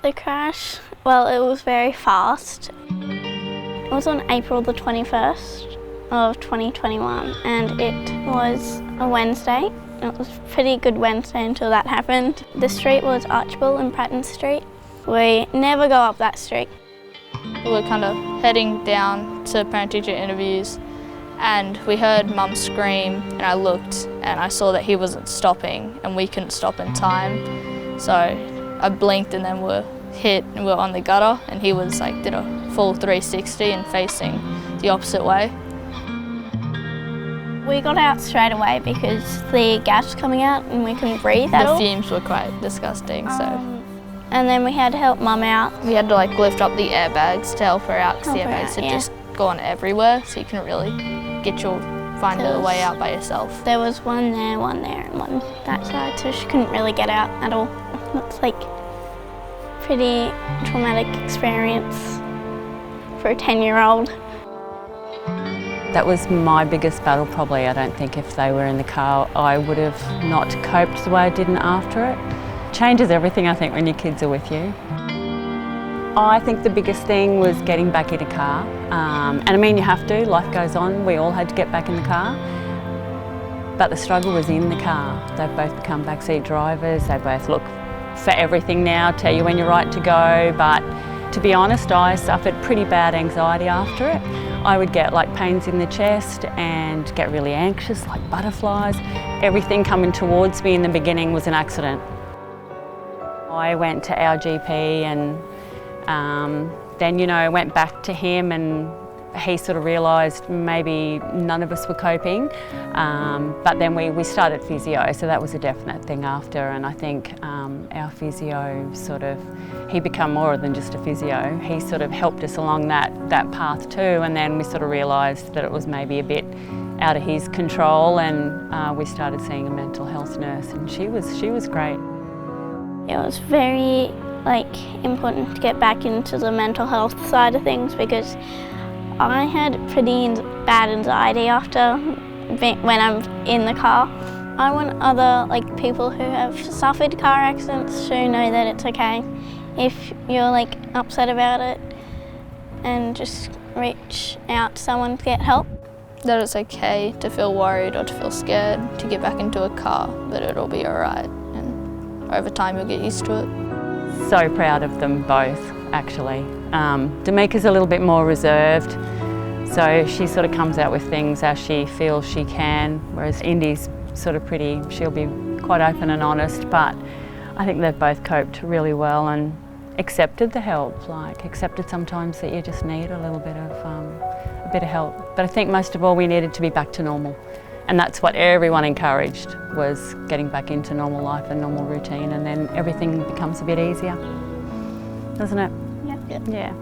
The crash, well, it was very fast. It was on April the 21st of 2021 and it was a Wednesday. It was a pretty good Wednesday until that happened. The street was Archibald and Pratton Street. We never go up that street. We were kind of heading down to parent-teacher interviews and we heard Mum scream and I looked and I saw that he wasn't stopping and we couldn't stop in time. So I blinked and then we were hit and we were on the gutter and he was like did a full 360 and facing the opposite way. We got out straight away because the gas was coming out and we couldn't breathe at all. The fumes were quite disgusting, so. And then we had to help Mum out. We had to like lift up the airbags to help her out because the airbags had just gone everywhere, so you couldn't really find a way out by yourself. There was one there, and one that side, so she couldn't really get out at all. It's like pretty traumatic experience for a 10-year-old. That was my biggest battle probably. I don't think if they were in the car I would have not coped the way I didn't after it. Changes everything, I think, when your kids are with you. I think the biggest thing was getting back in a car. And I mean, you have to, life goes on. We all had to get back in the car. But the struggle was in the car. They've both become backseat drivers. They both look for everything now, tell you when you're right to go. But to be honest, I suffered pretty bad anxiety after it. I would get like pains in the chest and get really anxious, like butterflies. Everything coming towards me in the beginning was an accident. I went to our GP and then, you know, went back to him and he sort of realised maybe none of us were coping. But then we started physio, so that was a definite thing after, and I think our physio he became more than just a physio. He sort of helped us along that path too, and then we sort of realised that it was maybe a bit out of his control, and we started seeing a mental health nurse, and she was great. It was very important to get back into the mental health side of things because I had pretty bad anxiety after when I'm in the car. I want other people who have suffered car accidents to know that it's okay if you're upset about it, and just reach out to someone to get help. That it's okay to feel worried or to feel scared to get back into a car, but it'll be alright, and over time you'll get used to it. So proud of them both, actually. Damika's a little bit more reserved, so she sort of comes out with things as she feels she can, whereas Indy's sort of she'll be quite open and honest, but I think they've both coped really well and accepted the help, accepted sometimes that you just need a little bit of help. But I think most of all we needed to be back to normal. And that's what everyone encouraged, was getting back into normal life and normal routine, and then everything becomes a bit easier, doesn't it? Yeah. Yeah.